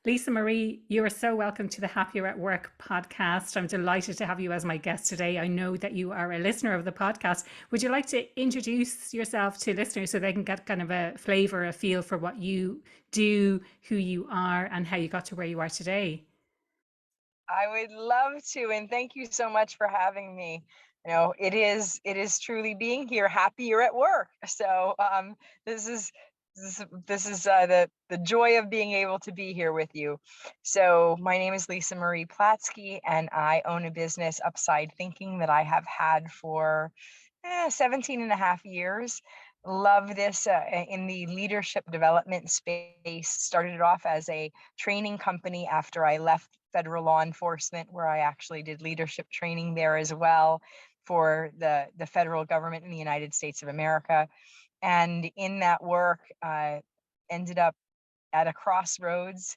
Lisa Marie, you are so welcome to the Happier at Work podcast. I'm delighted to have you as my guest today. I know that you are a listener of the podcast. Would you like to introduce yourself to listeners so they can get kind of a flavor, a feel for what you do, who you are, and how you got to where you are today? I would love to, and thank you so much for having me. It is truly being here, happier at work. So this is the joy of being able to be here with you. So my name is Lisa Marie Platske, and I own a business, Upside Thinking, that I have had for 17 and a half years. Love this in the leadership development space. Started it off as a training company after I left federal law enforcement, where I actually did leadership training there as well for the federal government in the United States of America. And in that work, I ended up at a crossroads,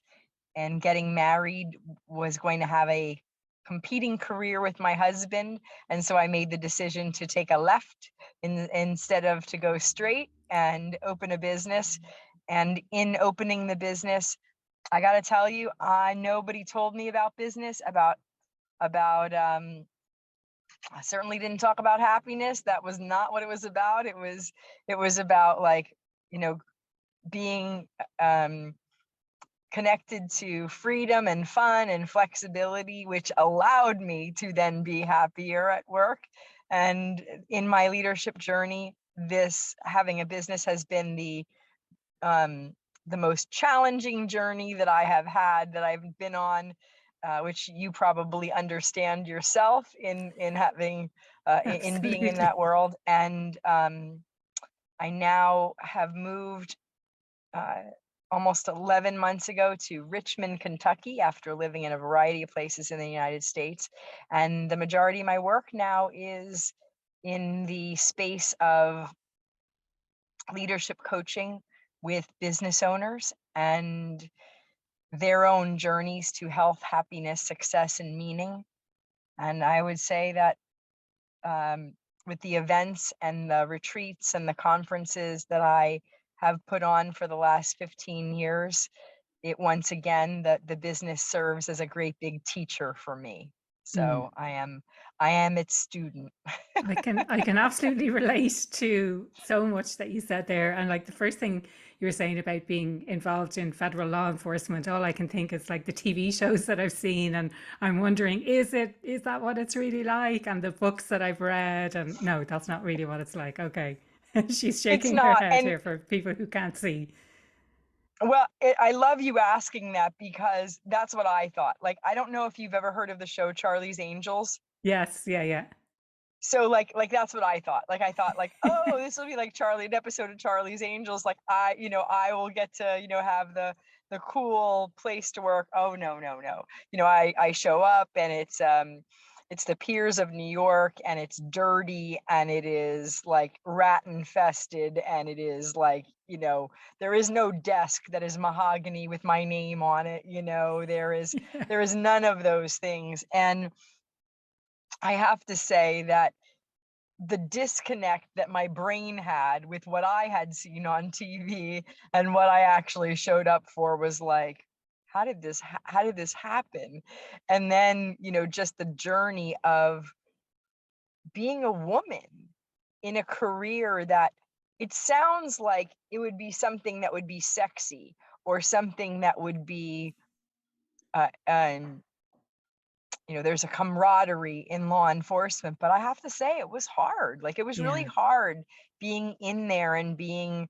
and getting married was going to have a competing career with my husband. And so I made the decision to take a left instead of to go straight and open a business. And in opening the business, I got to tell you, nobody told me about business, about I certainly didn't talk about happiness. That was not what it was about. It was about, like, you know, being connected to freedom and fun and flexibility, which allowed me to then be happier at work. And in my leadership journey, this having a business has been the most challenging journey that I have had, that I've been on, which you probably understand yourself in having in being in Absolutely. that world. And I now have moved uh, almost 11 months ago to Richmond, Kentucky, after living in a variety of places in the United States. And the majority of my work now is in the space of leadership coaching with business owners and their own journeys to health, happiness, success, and meaning. And I would say that with the events and the retreats and the conferences that I have put on for the last 15 years, it once again, the business serves as a great big teacher for me. Mm. So I am its student. I can absolutely relate to so much that you said there. And like the first thing you were saying about being involved in federal law enforcement, all I can think is like the TV shows that I've seen, and I'm wondering, is that what it's really like? And the books that I've read, and no, that's not really what it's like. Okay. She's It's shaking her not. head And here for people who can't see. well, I love you asking that, because that's what I thought. Like, I don't know if you've ever heard of the show Charlie's Angels. Yes, yeah, yeah. So like that's what I thought. Like, I thought, like, oh, this will be like an episode of Charlie's Angels. Like, I will get to, have the cool place to work. Oh, no, no, no. I show up, and it's the piers of New York, and it's dirty, and it is like rat infested, and it is like, there is no desk that is mahogany with my name on it. There is none of those things. And I have to say that the disconnect that my brain had with what I had seen on TV and what I actually showed up for was like, how did this happen? And then, just the journey of being a woman in a career that it sounds like it would be something that would be sexy, or something that would be um there's a camaraderie in law enforcement. But I have to say, it was hard. Like, it was really Yeah, hard being in there and being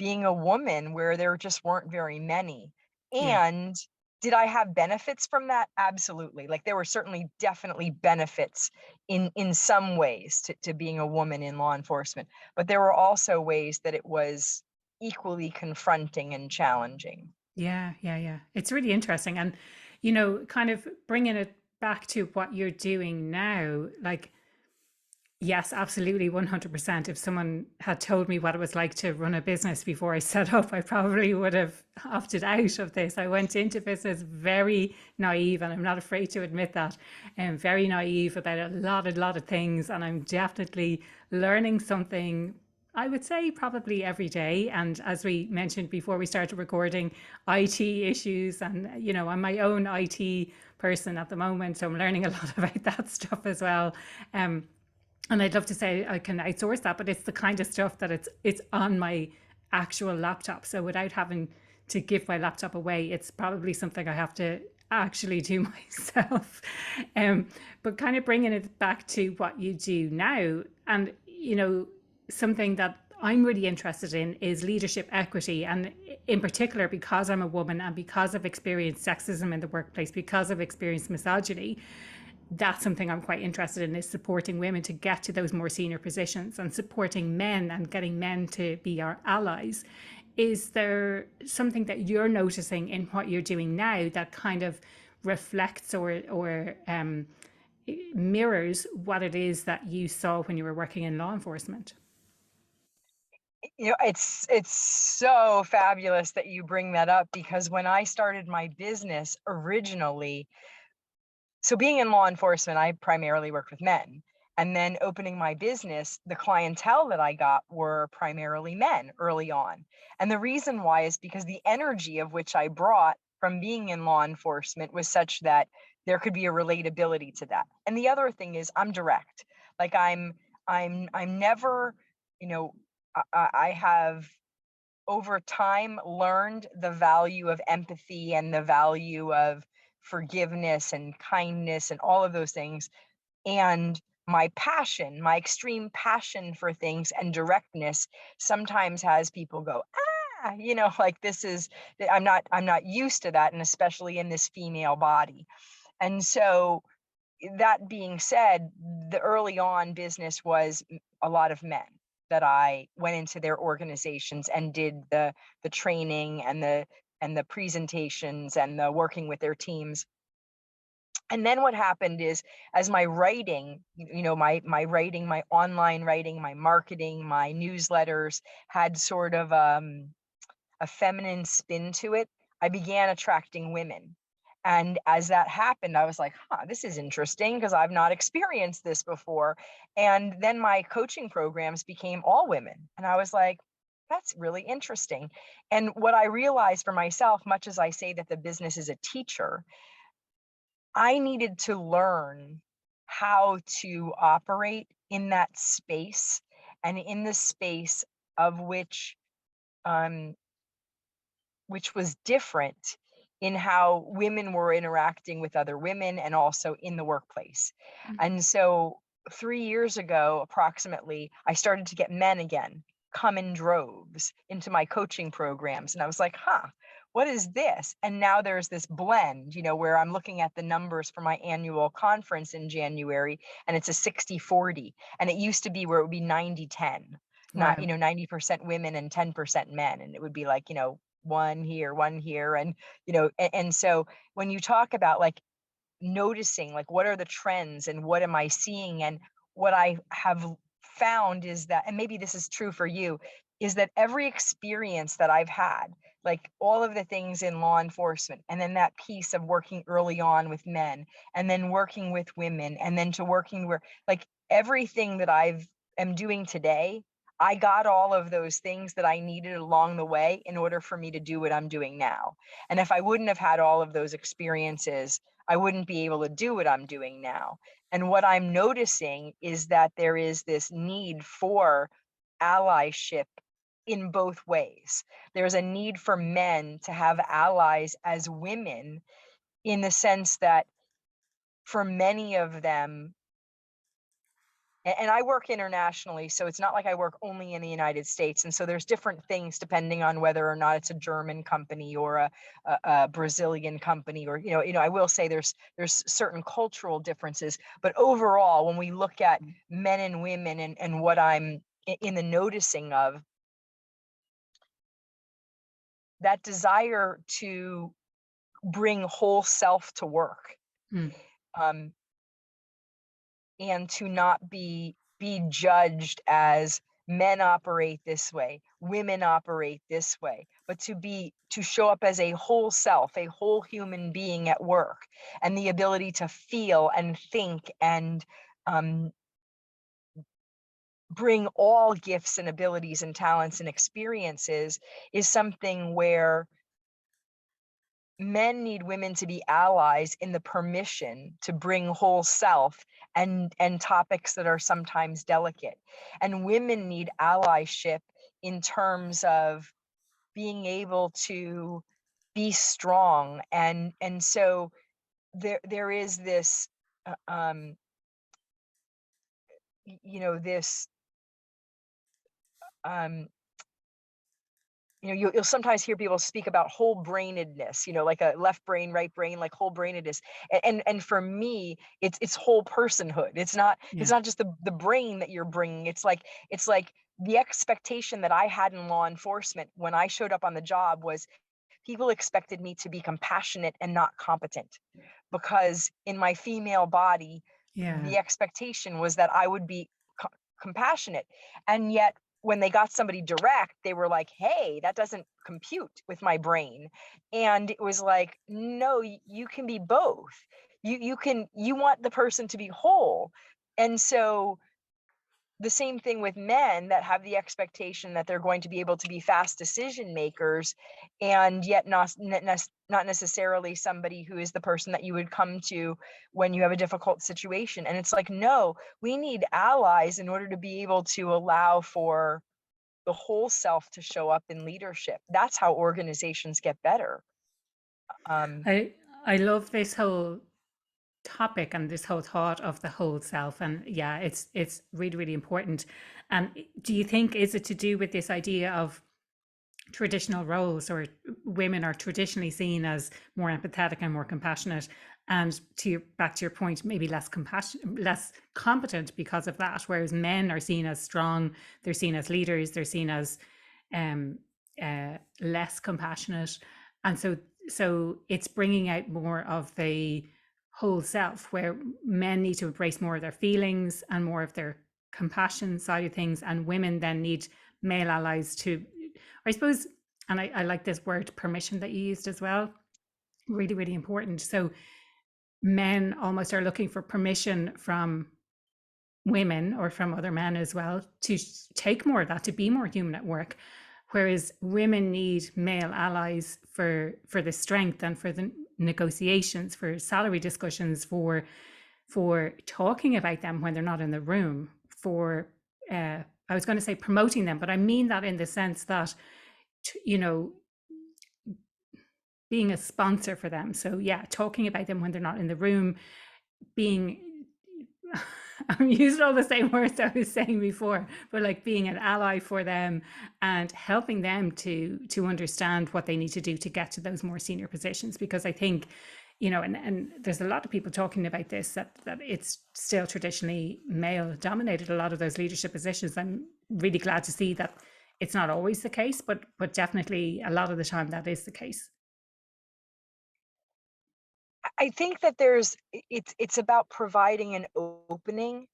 a woman where there just weren't very many. yeah. And did I have benefits from that? Absolutely. Like, there were certainly definitely benefits in some ways to being a woman in law enforcement, but there were also ways that it was equally confronting and challenging. Yeah, yeah, yeah. It's really interesting. And, kind of bringing it back to what you're doing now, like, yes, absolutely, 100%. If someone had told me what it was like to run a business before I set up, I probably would have opted out of this. I went into business very naive, and I'm not afraid to admit that. I'm very naive about a lot of things. And I'm definitely learning something I would say probably every day. And as we mentioned before we started recording, IT issues, and I'm my own IT person at the moment, so I'm learning a lot about that stuff as well. Um, and I'd love to say I can outsource that, but it's the kind of stuff that it's on my actual laptop. So without having to give my laptop away, it's probably something I have to actually do myself. Um, but kind of bringing it back to what you do now, and something that I'm really interested in is leadership equity, and in particular because I'm a woman and because I've experienced sexism in the workplace, because I've experienced misogyny. That's something I'm quite interested in, is supporting women to get to those more senior positions and supporting men and getting men to be our allies. Is there something that you're noticing in what you're doing now that kind of reflects or mirrors what it is that you saw when you were working in law enforcement? It's so fabulous that you bring that up, because when I started my business originally, so being in law enforcement, I primarily worked with men. And then opening my business, the clientele that I got were primarily men early on. And the reason why is because the energy of which I brought from being in law enforcement was such that there could be a relatability to that. And the other thing is I'm direct. Like I'm never, you know, I have over time learned the value of empathy and the value of forgiveness and kindness and all of those things. And my passion, my extreme passion for things and directness sometimes has people go, like this is, I'm not used to that. And especially in this female body. And so that being said, the early on business was a lot of men that I went into their organizations and did the training and the presentations and the working with their teams. And then what happened is, as my writing, my writing, my online writing, my marketing, my newsletters had sort of a feminine spin to it, I began attracting women. And as that happened, I was like, this is interesting because I've not experienced this before. And then my coaching programs became all women. And I was like, that's really interesting. And what I realized for myself, much as I say that the business is a teacher, I needed to learn how to operate in that space, and in the space of which was different in how women were interacting with other women and also in the workplace. And so 3 years ago, approximately, I started to get men again come in droves into my coaching programs. And I was like, what is this? And now there's this blend, where I'm looking at the numbers for my annual conference in January, and it's a 60-40. And it used to be where it would be 90-10, not, Wow. 90% women and 10% men. And it would be like, one here. And so when you talk about like noticing, like, what are the trends and what am I seeing? And what I have found is that, and maybe this is true for you, is that every experience that I've had, like all of the things in law enforcement, and then that piece of working early on with men, and then working with women, and then to working where, like, everything that am doing today, I got all of those things that I needed along the way in order for me to do what I'm doing now. And if I wouldn't have had all of those experiences, I wouldn't be able to do what I'm doing now. And what I'm noticing is that there is this need for allyship in both ways. There's a need for men to have allies as women, in the sense that for many of them, and I work internationally, so it's not like I work only in the United States. And so there's different things depending on whether or not it's a German company or a Brazilian company, or, I will say there's certain cultural differences. But overall, when we look at men and women, and what I'm in the noticing of, that desire to bring whole self to work, Mm. um, and to not be judged as men operate this way, women operate this way, but to show up as a whole self, a whole human being at work, and the ability to feel and think and bring all gifts and abilities and talents and experiences is something where men need women to be allies in the permission to bring whole self and topics that are sometimes delicate. And women need allyship in terms of being able to be strong. And so there is this this um you'll sometimes hear people speak about whole brainedness, like a left brain, right brain, like whole brainedness. And for me, it's whole personhood. It's Yeah. not just the brain that you're bringing. It's like the expectation that I had in law enforcement when I showed up on the job was people expected me to be compassionate and not competent, because in my female body, Yeah. the expectation was that I would be co- compassionate. And yet, when they got somebody direct, they were like, hey, that doesn't compute with my brain. And it was like, no, you can be both. You want the person to be whole. And so the same thing with men that have the expectation that they're going to be able to be fast decision makers, and yet not necessarily somebody who is the person that you would come to when you have a difficult situation. And it's like, no, we need allies in order to be able to allow for the whole self to show up in leadership. That's how organizations get better. um I I love this whole topic and this whole thought of the whole self, and yeah, it's really really important. And do you think, is it to do with this idea of traditional roles, or women are traditionally seen as more empathetic and more compassionate, and back to your point, maybe less compassion, less competent because of that, whereas men are seen as strong, they're seen as leaders, they're seen as um less compassionate. And so it's bringing out more of the whole self, where men need to embrace more of their feelings and more of their compassion side of things, and women then need male allies to, I suppose, and I like this word permission that you used as well. Really, really important. So men almost are looking for permission from women or from other men as well to take more of that, to be more human at work. Whereas women need male allies for the strength and for the negotiations, for salary discussions, for talking about them when they're not in the room, for I was going to say promoting them, but I mean that in the sense that, you know, being a sponsor for them. So yeah, talking about them when they're not in the room, being I'm using all the same words I was saying before, but like being an ally for them and helping them to understand what they need to do to get to those more senior positions. Because I think, and there's a lot of people talking about this, that it's still traditionally male dominated, a lot of those leadership positions. I'm really glad to see that it's not always the case, but definitely a lot of the time that is the case. I think that it's about providing an opening.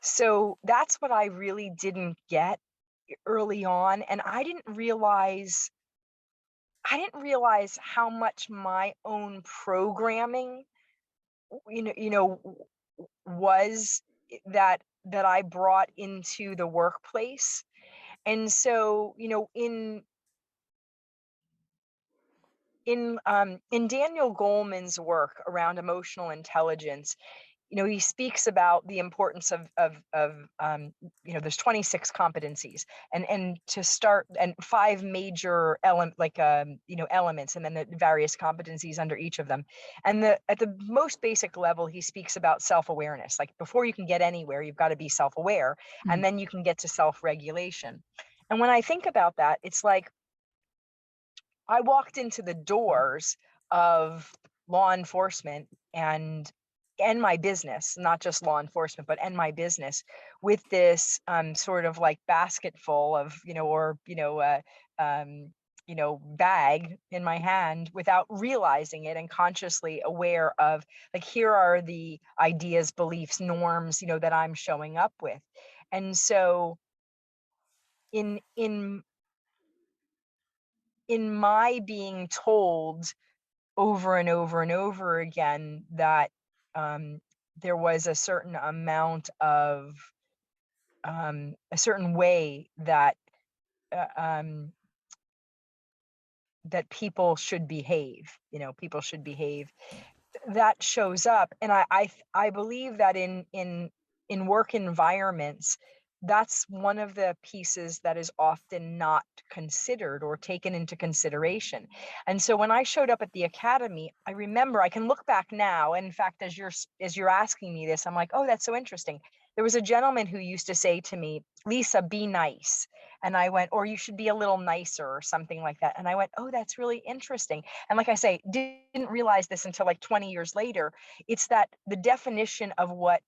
So that's what I really didn't get early on. And I didn't realize how much my own programming, was that I brought into the workplace. And so, in Daniel Goleman's work around emotional intelligence, he speaks about the importance of there's 26 competencies, and to start, and five major elements, and then the various competencies under each of them. And at the most basic level, he speaks about self-awareness. Like, before you can get anywhere, you've got to be self-aware, Mm. and then you can get to self-regulation. And when I think about that, it's like I walked into the doors of law enforcement and my business, not just law enforcement, but and my business, with this sort of like basket full of, bag in my hand, without realizing it, and consciously aware of, like, here are the ideas, beliefs, norms, that I'm showing up with. And so in in in my being told over and over and over again that um, there was a certain amount of a certain way that uh, um, that people should behave. People should behave. That shows up, and I believe that in work environments, that's one of the pieces that is often not considered or taken into consideration. And so when I showed up at the academy, I remember, I can look back now, and in fact, as you're asking me this, I'm like, oh, that's so interesting. There was a gentleman who used to say to me, Lisa, be nice. And I went, or you should be a little nicer, or something like that. And I went, oh, that's really interesting. And like I say, didn't realize this until like 20 years later. It's that the definition of what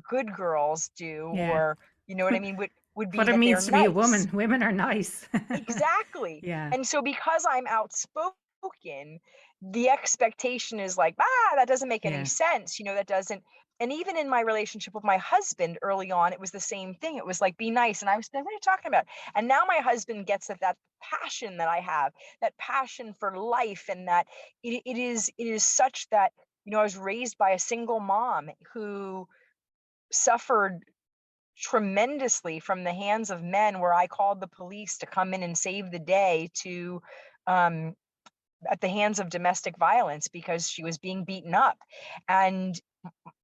good girls do, Yeah. or you know what I mean, would be What it that they're means to be a nice. woman. Women are nice. Exactly. Yeah. And so because I'm outspoken, the expectation is like, that doesn't make any Yeah. sense. That doesn't. And even in my relationship with my husband early on, it was the same thing. It was like, be nice. And I was like, what are you talking about? And now my husband gets that passion that I have, that passion for life. And that it is such that, I was raised by a single mom who suffered tremendously from the hands of men, where I called the police to come in and save the day, to um, at the hands of domestic violence, because she was being beaten up. And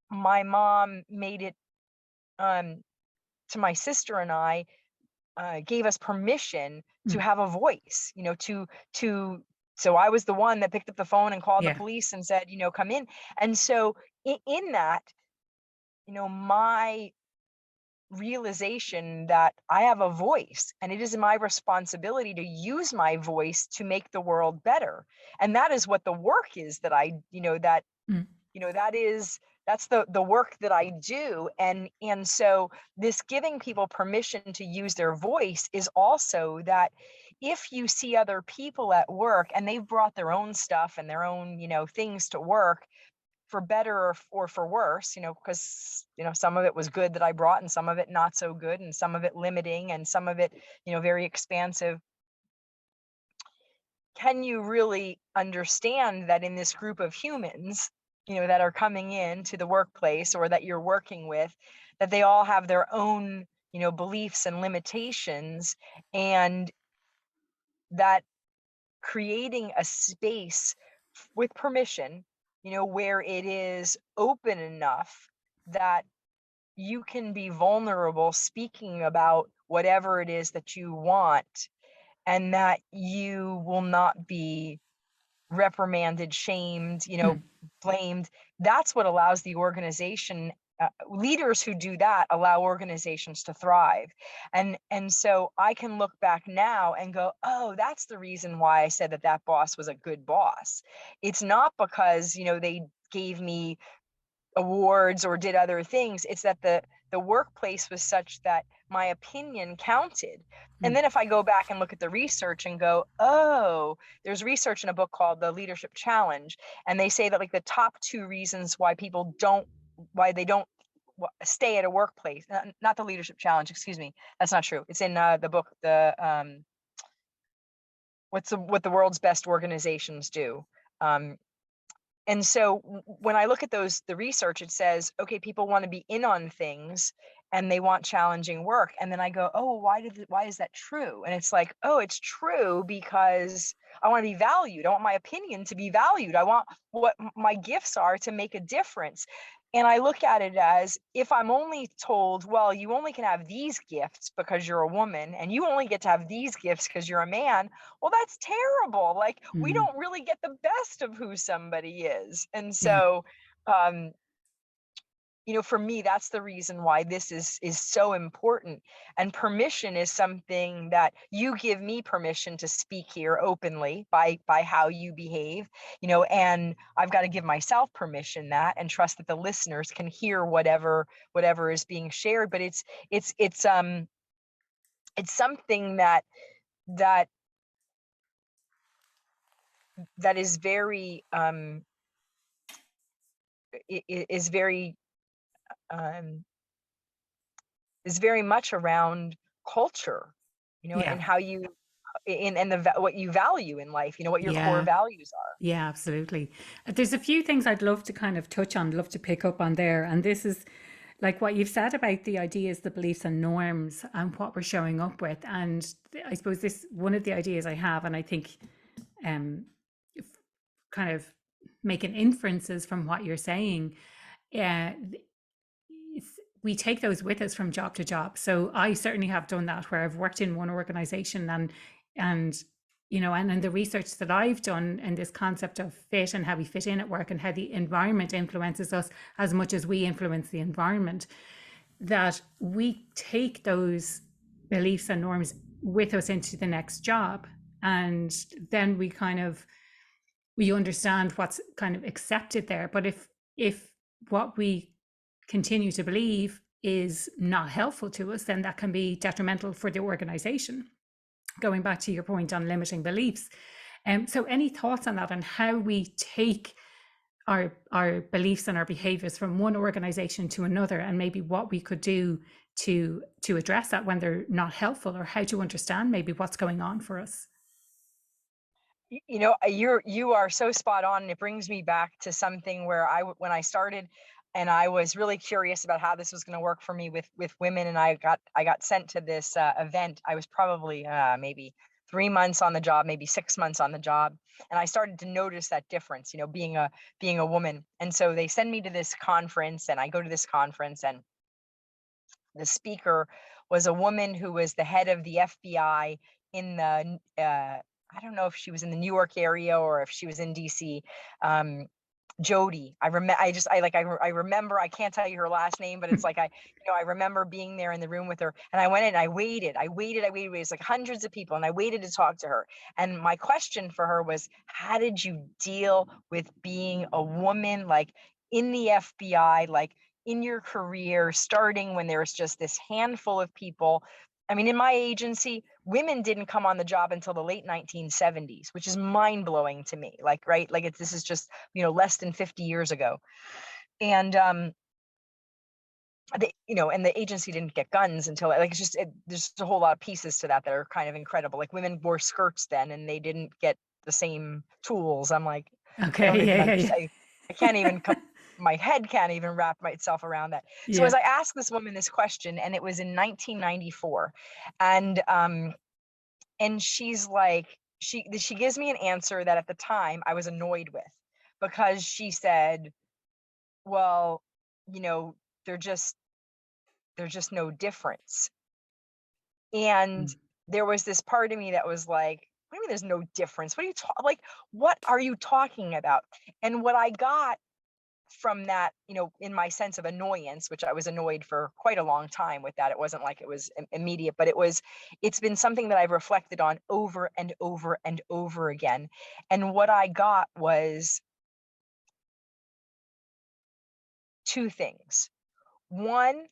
my mom made it, um, to my sister and I, gave us permission to Mm. have a voice, to so I was the one that picked up the phone and called the Yeah. police and said, come in. And so in that, my realization that I have a voice, and it is my responsibility to use my voice to make the world better. And that is what the work is that Mm. that's the work that I do. And so this giving people permission to use their voice is also that if you see other people at work and they've brought their own stuff and their own, things to work, for better or for worse, because, some of it was good that I brought, and some of it not so good, and some of it limiting, and some of it, very expansive. Can you really understand that in this group of humans, that are coming into the workplace or that you're working with, that they all have their own, beliefs and limitations, and that creating a space with permission, where it is open enough that you can be vulnerable, speaking about whatever it is that you want, and that you will not be reprimanded, shamed, Mm. blamed. That's what allows the organization. Leaders who do that allow organizations to thrive. And so I can look back now and go, oh, that's the reason why I said that boss was a good boss. It's not because, they gave me awards or did other things. It's that the workplace was such that my opinion counted. And Mm. then if I go back and look at the research and go, oh, there's research in a book called The Leadership Challenge, and they say that like the top two reasons why they don't stay at a workplace, not The Leadership Challenge, excuse me, that's not true. It's in the book, what the world's best organizations do. um, and so when I look at the research, it says, okay, people want to be in on things and they want challenging work. And then I go, oh, why is that true? And it's like, oh, it's true because I want to be valued. I want my opinion to be valued. I want what my gifts are to make a difference. And I look at it as, if I'm only told, well, you only can have these gifts because you're a woman, and you only get to have these gifts because you're a man, well, that's terrible. Like, we Mm. don't really get the best of who somebody is. And Yeah. so, um, for me, that's the reason why this is so important. And permission is something that you give me permission to speak here openly by how you behave, and I've got to give myself permission that, and trust that the listeners can hear whatever is being shared. But it's something that that is very is very um is very much around culture, Yeah. and how you and what you value in life, what your core Yeah. values are. Yeah, absolutely. There's a few things I'd love to kind of touch on, love to pick up on there. And this is like what you've said about the ideas, the beliefs and norms and what we're showing up with. And I suppose this, one of the ideas I have, and I think um, kind of making inferences from what you're saying, uh, we take those with us from job to job. So I certainly have done that where I've worked in one organization and you know, and in the research that I've done in this concept of fit and how we fit in at work and how the environment influences us as much as we influence the environment, that we take those beliefs and norms with us into the next job. And then we kind of, we understand what's kind of accepted there. But if what we continue to believe is not helpful to us, then that can be detrimental for the organization. Going back to your point on limiting beliefs. So any thoughts on that, and how we take our beliefs and our behaviors from one organization to another, and maybe what we could do to address that when they're not helpful, or how to understand maybe what's going on for us? You know, you are so spot on, and it brings me back to something where when I started, and I was really curious about how this was going to work for me with women, and I got sent to this event. I was probably maybe 3 months on the job, maybe 6 months on the job, and I started to notice that difference. You know, being a woman, and so they send me to this conference, and I go to this conference, and the speaker was a woman who was the head of the FBI in the I don't know if she was in the New York area or if she was in DC. Jody. I remember. I remember. I can't tell you her last name, but it's like I remember being there in the room with her, and I went in. I waited. I waited. I waited. It was like hundreds of people, and I waited to talk to her. And my question for her was, how did you deal with being a woman, like in the FBI, like in your career, starting when there was just this handful of people? I mean, in my agency, women didn't come on the job until the late 1970s, which is mind blowing to me. Like, right? Like this is just, less than 50 years ago. And, and the agency didn't get guns until like, there's a whole lot of pieces to that are kind of incredible. Like women wore skirts then and they didn't get the same tools. I'm like, I don't Okay, even yeah, yeah, understand. I can't even my head can't even wrap itself around that. So yeah, as I asked this woman this question, and it was in 1994, and she's like, she gives me an answer that at the time I was annoyed with, because she said, well, you know, they're just there's just no difference. And mm, there was this part of me that was like, what do you mean there's no difference? What are you like, what are you talking about? And what I got from that, in my sense of annoyance, which I was annoyed for quite a long time with that. It wasn't like it was immediate, but it's been something that I've reflected on over and over and over again. And what I got was two things. One,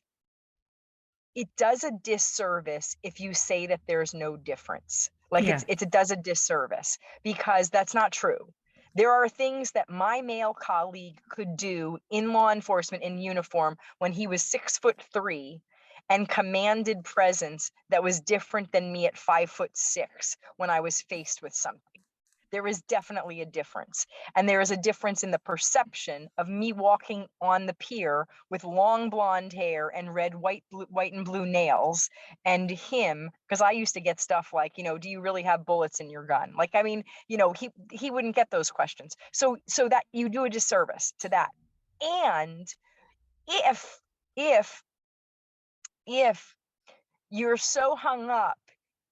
it does a disservice if you say that there's no difference. Like yeah, it does a disservice, because that's not true. There are things that my male colleague could do in law enforcement in uniform when he was 6'3" and commanded presence that was different than me at 5'6" when I was faced with something. There is definitely a difference. And there is a difference in the perception of me walking on the pier with long blonde hair and red, white and blue nails, and him, because I used to get stuff like, do you really have bullets in your gun? Like, I mean, he wouldn't get those questions. So that you do a disservice to that. And if if if you're so hung up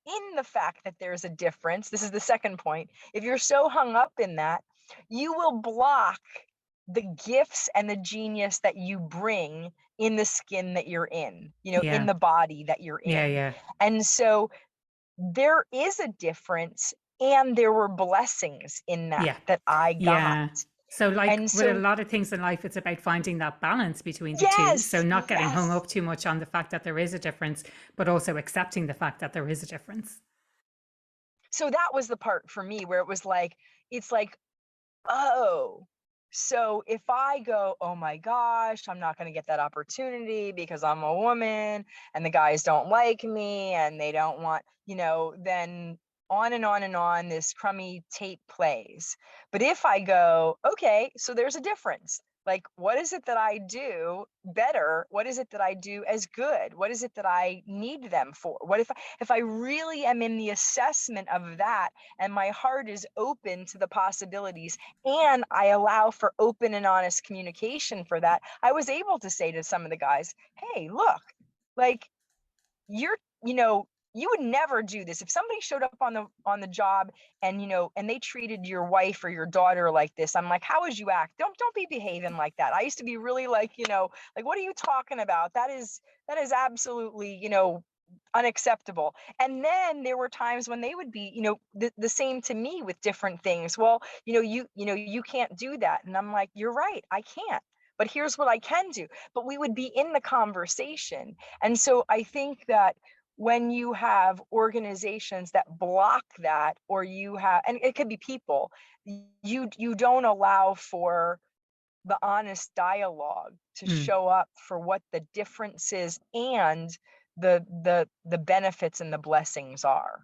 in the fact that there's a difference, this is the second point. If you're so hung up in that, you will block the gifts and the genius that you bring in the skin that you're in yeah, the body that you're yeah, in. yeah, And so there is a difference, and there were blessings in yeah, that I got. yeah. So, like And with a so, lot of things in life, it's about finding that balance between the two. So, yes, not getting hung yes. up too much on the fact that there is a difference, but also accepting the fact that there is a difference. So that was the part for me where it was like, it's like, oh, so if I go, oh my gosh, I'm not going to get that opportunity because I'm a woman and the guys don't like me and they don't want, then on and on and on this crummy tape plays. But if I go, okay, so there's a difference. Like, what is it that I do better? What is it that I do as good? What is it that I need them for? What if I really am in the assessment of that, and my heart is open to the possibilities, and I allow for open and honest communication for that? I was able to say to some of the guys, hey, look, like, you're, you would never do this. If somebody showed up on the job, and and they treated your wife or your daughter like this, I'm like, how would you act? Don't be behaving like that. I used to be really like, like, what are you talking about? That is absolutely, unacceptable. And then there were times when they would be, the same to me with different things. Well, you can't do that. And I'm like, you're right, I can't. But here's what I can do. But we would be in the conversation. And so I think that when you have organizations that block that, or you have, and it could be people, you don't allow for the honest dialogue to Mm. show up for what the difference is, and the benefits and the blessings are.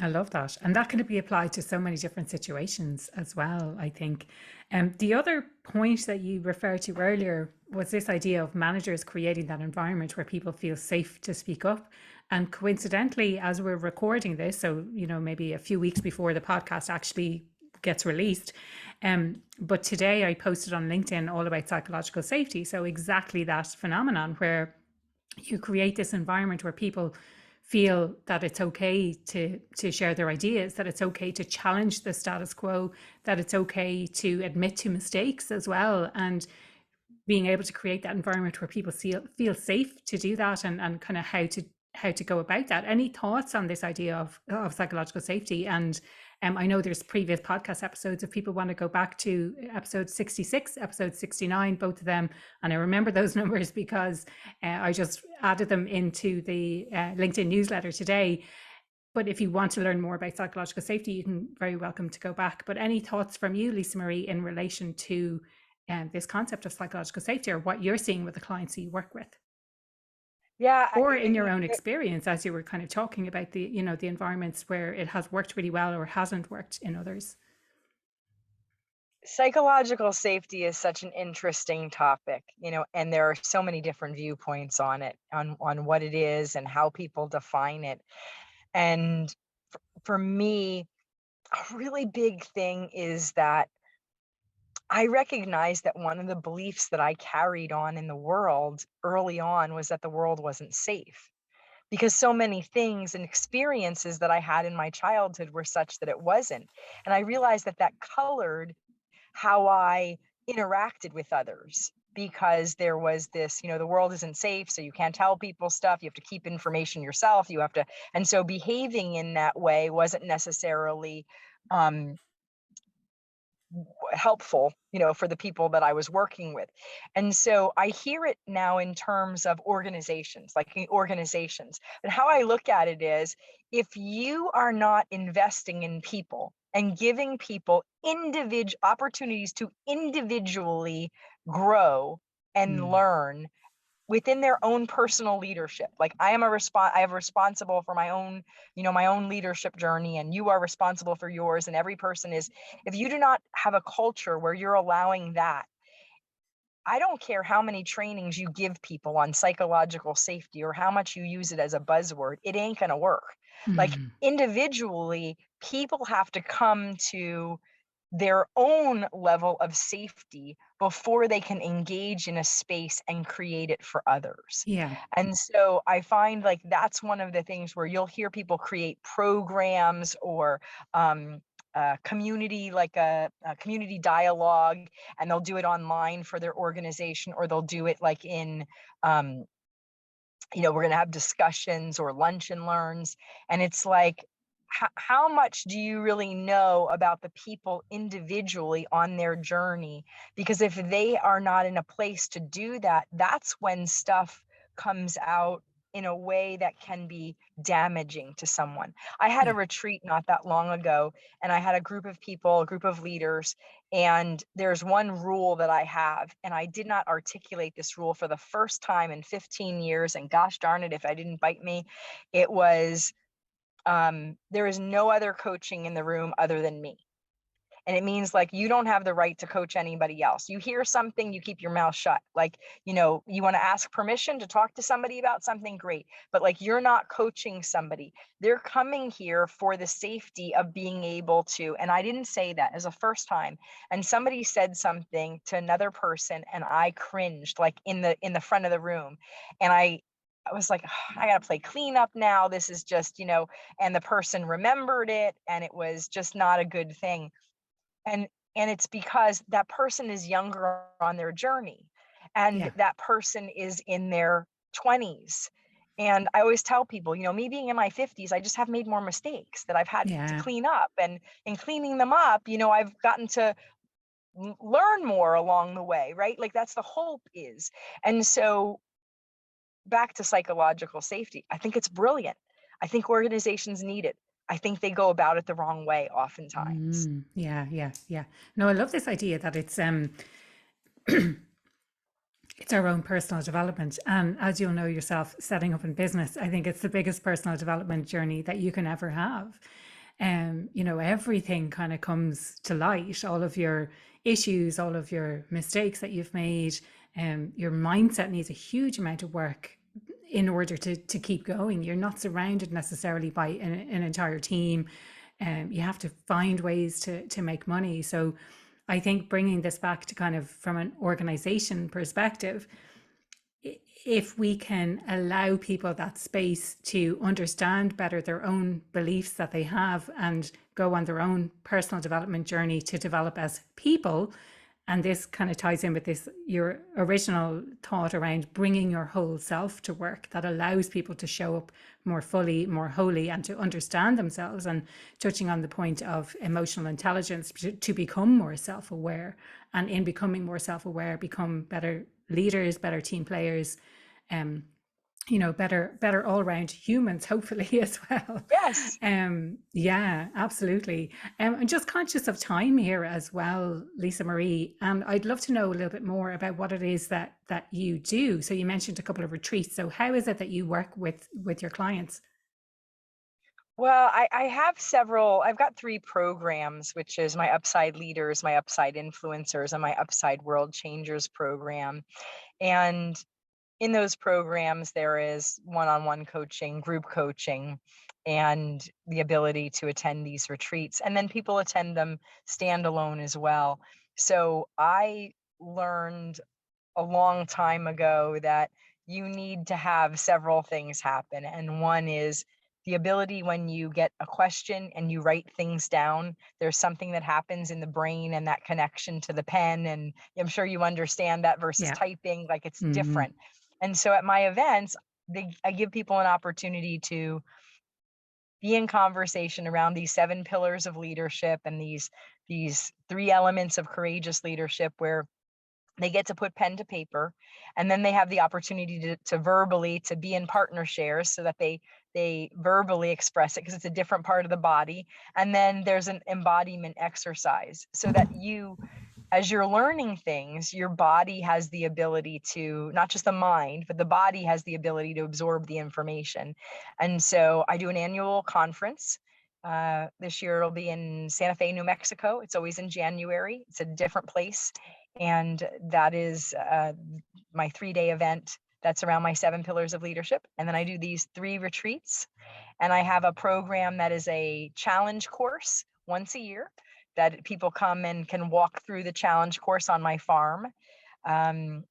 I love that. And that can be applied to so many different situations as well, I think. The other point that you referred to earlier was this idea of managers creating that environment where people feel safe to speak up. And coincidentally, as we're recording this, so, maybe a few weeks before the podcast actually gets released, but today I posted on LinkedIn all about psychological safety. So exactly that phenomenon where you create this environment where people feel that it's okay to share their ideas, that it's okay to challenge the status quo, that it's okay to admit to mistakes as well, and being able to create that environment where people feel safe to do that, and kind of how to go about that. Any thoughts on this idea of psychological safety? And I know there's previous podcast episodes if people want to go back to episode 66, episode 69, both of them. And I remember those numbers because I just added them into the LinkedIn newsletter today. But if you want to learn more about psychological safety, you can very welcome to go back. But any thoughts from you, Lisa Marie, in relation to this concept of psychological safety, or what you're seeing with the clients you work with? Yeah, Or in your own experience, as you were kind of talking about the environments where it has worked really well or hasn't worked in others. psychological safety is such an interesting topic, and there are so many different viewpoints on it, on what it is and how people define it. And for me, a really big thing is that I recognize that one of the beliefs that I carried on in the world early on was that the world wasn't safe, because so many things and experiences that I had in my childhood were such that it wasn't. And I realized that that colored how I interacted with others, because there was this, the world isn't safe, so you can't tell people stuff. You have to keep information yourself. And so behaving in that way wasn't necessarily um, helpful, for the people that I was working with. And so I hear it now in terms of organizations, like organizations. And how I look at it is, if you are not investing in people and giving people individual opportunities to individually grow and Mm. learn within their own personal leadership. Like, I am responsible for my own, my own leadership journey, and you are responsible for yours, and every person is. If you do not have a culture where you're allowing that, I don't care how many trainings you give people on psychological safety or how much you use it as a buzzword, it ain't going to work. Like, Mm. individually, people have to come to their own level of safety before they can engage in a space and create it for others. Yeah. And so I find, like, that's one of the things where you'll hear people create programs, or community, like a community dialogue, and they'll do it online for their organization, or they'll do it like in um, we're going to have discussions or lunch and learns. And it's like, how much do you really know about the people individually on their journey? Because if they are not in a place to do that, that's when stuff comes out in a way that can be damaging to someone. I had a Yeah. retreat not that long ago, and I had a group of people, a group of leaders, and there's one rule that I have, and I did not articulate this rule for the first time in 15 years. And gosh darn it, if I didn't bite me, it was, there is no other coaching in the room other than me. And it means like you don't have the right to coach anybody else. You hear something, you keep your mouth shut. Like, you know, you want to ask permission to talk to somebody about something, great. But like, you're not coaching somebody. They're coming here for the safety of being able to. And I didn't say that as a first time. And somebody said something to another person, and I cringed, like in the front of the room. And I was like, I got to play cleanup now. This is just, you know, and the person remembered it, and it was just not a good thing. And it's because that person is younger on their journey, and Yeah. that person is in their 20s. And I always tell people, you know, me being in my 50s, I just have made more mistakes that I've had to Yeah. clean up, and in cleaning them up, you know, I've gotten to learn more along the way, right? Like that's the hope is. And so back to psychological safety, I think it's brilliant. I think organizations need it. I think they go about it the wrong way oftentimes. Yeah, yeah, yeah. No, I love this idea that it's our own personal development. And as you'll know yourself, setting up in business, I think it's the biggest personal development journey that you can ever have. You know, everything kind of comes to light, all of your issues, all of your mistakes that you've made. Your mindset needs a huge amount of work in order to keep going. You're not surrounded necessarily by an entire team. You have to find ways to make money. So I think bringing this back to kind of from an organization perspective, if we can allow people that space to understand better their own beliefs that they have and go on their own personal development journey to develop as people. And this kind of ties in with this, your original thought around bringing your whole self to work, that allows people to show up more fully, more wholly, and to understand themselves, and touching on the point of emotional intelligence to become more self-aware, and in becoming more self-aware, become better leaders, better team players, um, you know, better all round humans, hopefully as well. Yes. Yeah, absolutely. I'm just conscious of time here as well, Lisa Marie, and I'd love to know a little bit more about what it is that you do. So you mentioned a couple of retreats. So how is it that you work with your clients? Well, I have several, I've got 3 programs, which is my Upside Leaders, my Upside Influencers, and my Upside World Changers program. And in those programs, there is one-on-one coaching, group coaching, and the ability to attend these retreats. And then people attend them standalone as well. So I learned a long time ago that you need to have several things happen. And one is the ability, when you get a question and you write things down, there's something that happens in the brain and that connection to the pen. And I'm sure you understand that versus Yeah. typing, like it's Hmm. different. And so at my events, I give people an opportunity to be in conversation around these 7 pillars of leadership and these 3 elements of courageous leadership, where they get to put pen to paper, and then they have the opportunity to verbally to be in partner shares, so that they verbally express it, because it's a different part of the body. And then there's an embodiment exercise, so that you, as you're learning things, your body has the ability to, not just the mind, but the body has the ability to absorb the information. And so I do an annual conference. This year it'll be in Santa Fe, New Mexico. It's always in January. It's a different place. And that is my 3-day event that's around my 7 pillars of leadership. And then I do these 3 retreats. And I have a program that is a challenge course once a year, that people come and can walk through the challenge course on my farm. Um,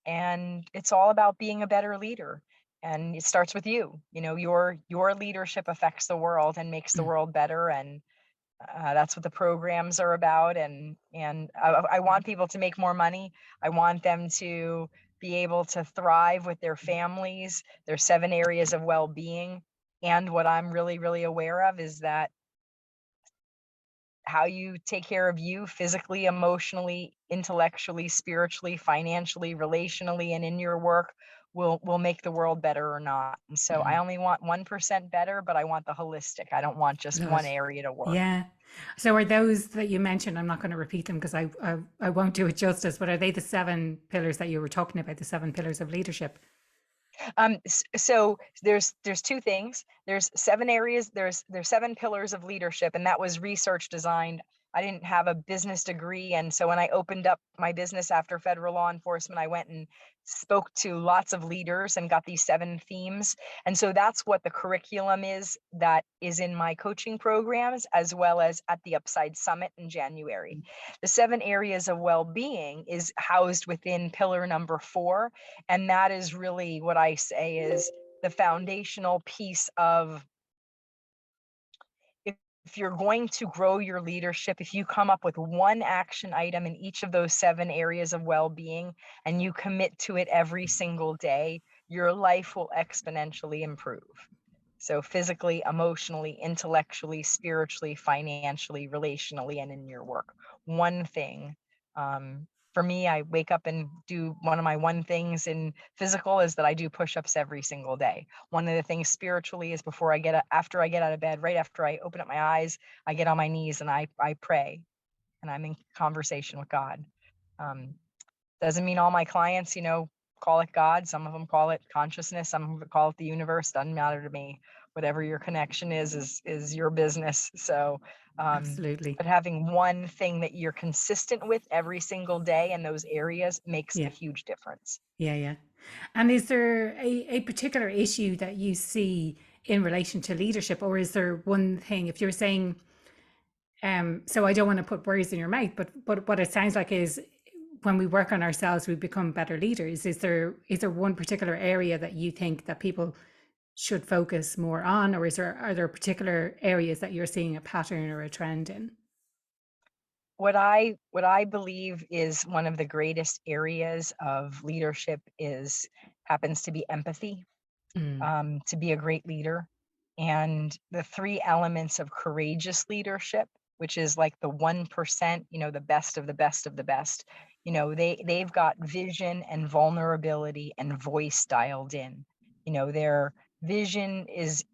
and it's all about being a better leader. And it starts with you. You know, your leadership affects the world and makes the world better. And that's what the programs are about. And I want people to make more money. I want them to be able to thrive with their families. There's 7 areas of well-being. And what I'm really, really aware of is that how you take care of you physically, emotionally, intellectually, spiritually, financially, relationally, and in your work will make the world better or not. And so I only want 1% better, but I want the holistic. I don't want just Love one it. area to work. Yeah. So are those that you mentioned, I'm not going to repeat them because I won't do it justice, but are they the 7 pillars that you were talking about, the 7 pillars of leadership? So there's two things. There's 7 areas. There's 7 pillars of leadership, and that was research designed. I didn't have a business degree, and so when I opened up my business after federal law enforcement, I went and spoke to lots of leaders and got these 7 themes. And so that's what the curriculum is that is in my coaching programs, as well as at the Upside Summit in January. The 7 areas of well-being is housed within pillar number 4, and that is really what I say is the foundational piece of, if you're going to grow your leadership, if you come up with one action item in each of those 7 areas of well-being and you commit to it every single day, your life will exponentially improve. So physically, emotionally, intellectually, spiritually, financially, relationally, and in your work. One thing. For me, I wake up and do one of my one things in physical is that I do push-ups every single day. One of the things spiritually is after I get out of bed, right after I open up my eyes, I get on my knees and I pray and I'm in conversation with God. Um, doesn't mean all my clients, call it God. Some of them call it consciousness. Some of them call it the universe. Doesn't matter to me. Whatever your connection is your business. So, Absolutely. but having one thing that you're consistent with every single day in those areas makes a Yeah. huge difference. Yeah. Yeah. And is there a particular issue that you see in relation to leadership, or is there one thing, if you're saying, so I don't want to put words in your mouth, but what it sounds like is when we work on ourselves, we become better leaders. Is there one particular area that you think that people should focus more on, or are there particular areas that you're seeing a pattern or a trend in? What I believe is one of the greatest areas of leadership is happens to be empathy. Mm, To be a great leader. And the 3 elements of courageous leadership, which is like the 1%, the best of the best of the best, they've got vision and vulnerability and voice dialed in. Their vision is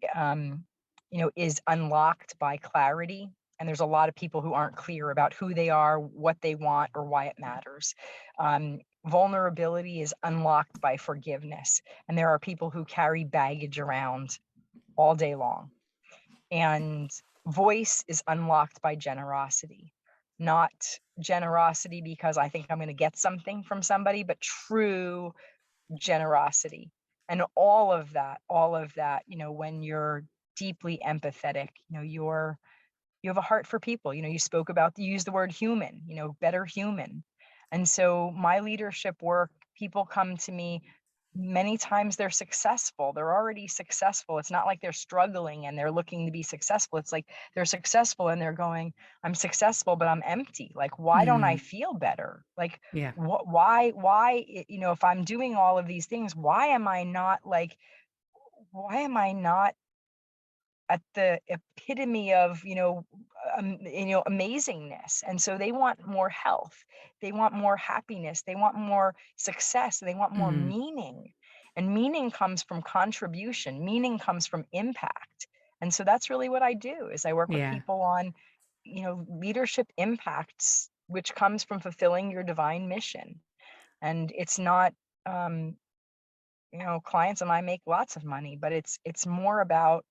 unlocked by clarity. And there's a lot of people who aren't clear about who they are, what they want, or why it matters. Vulnerability is unlocked by forgiveness. And there are people who carry baggage around all day long. And voice is unlocked by generosity, not generosity because I think I'm going to get something from somebody, but true generosity. And all of that, when you're deeply empathetic, you have a heart for people. You use the word human, better human. And so my leadership work, people come to me many times, they're successful. They're already successful. It's not like they're struggling and they're looking to be successful. It's like they're successful and they're going, I'm successful, but I'm empty. Like, why don't I mm, feel better? Like, yeah. if I'm doing all of these things, why am I not at the epitome of amazingness? And so they want more health, they want more happiness, they want more success, they want more Mm, meaning. And meaning comes from contribution, meaning comes from impact. And so that's really what I do, is I work with yeah. people on leadership impacts, which comes from fulfilling your divine mission. And it's not um clients and I make lots of money, but it's more about,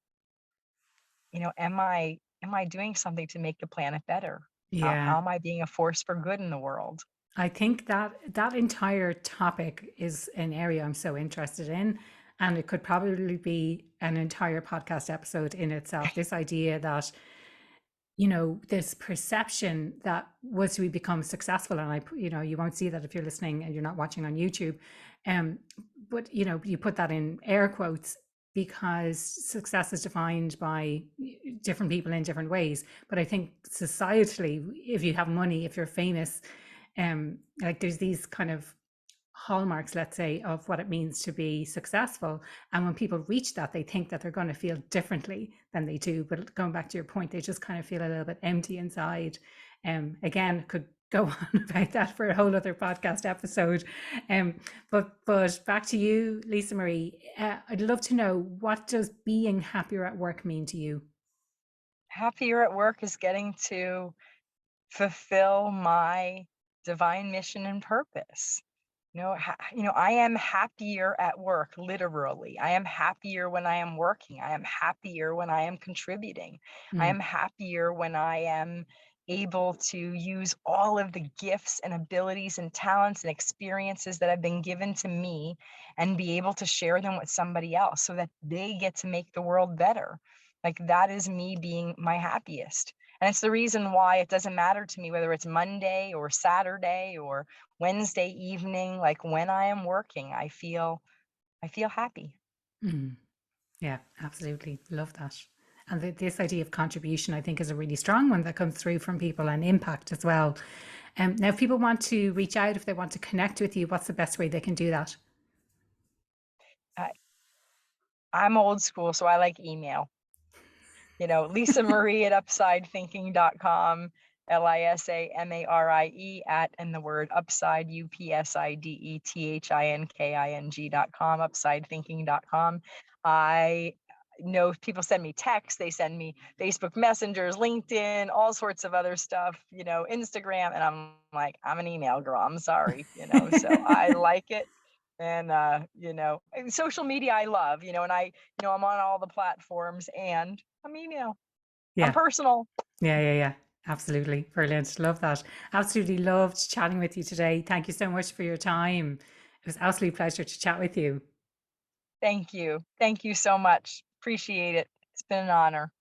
am I doing something to make the planet better? How Yeah. am I being a force for good in the world? I think that entire topic is an area I'm so interested in, and it could probably be an entire podcast episode in itself. This idea that, this perception that once we become successful, and you won't see that if you're listening and you're not watching on YouTube, um, but you put that in air quotes because success is defined by different people in different ways. But I think societally, if you have money, if you're famous, like there's these kind of hallmarks, let's say, of what it means to be successful. And when people reach that, they think that they're going to feel differently than they do. But going back to your point, they just kind of feel a little bit empty inside. Again, could go on about that for a whole other podcast episode. Um, but back to you, Lisa Marie. I'd love to know, what does being happier at work mean to you? Happier at work is getting to fulfill my divine mission and purpose. I am happier at work, literally. I am happier when I am working. I am happier when I am contributing. I Mm, am happier when I am able to use all of the gifts and abilities and talents and experiences that have been given to me and be able to share them with somebody else so that they get to make the world better. Like that is me being my happiest. And it's the reason why it doesn't matter to me whether it's Monday or Saturday or Wednesday evening, like when I am working, I feel happy. mm. Yeah, absolutely. Love that. And this idea of contribution, I think, is a really strong one that comes through from people, and impact as well. Now, if people want to reach out, if they want to connect with you, what's the best way they can do that? I, I'm old school, so I like email. Lisa Marie at upsidethinking.com, LISAMARIE at, and the word upside, UPSIDETHINKING.com, upsidethinking.com. I know people send me texts, they send me Facebook messengers, LinkedIn, all sorts of other stuff, Instagram. And I'm like, I'm an email girl. I'm sorry, so I like it. And social media I love, and I'm on all the platforms and I'm email. I'm Yeah, personal. yeah. Absolutely. Brilliant. Love that. Absolutely loved chatting with you today. Thank you so much for your time. It was absolutely pleasure to chat with you. Thank you. Thank you so much. Appreciate it. It's been an honor.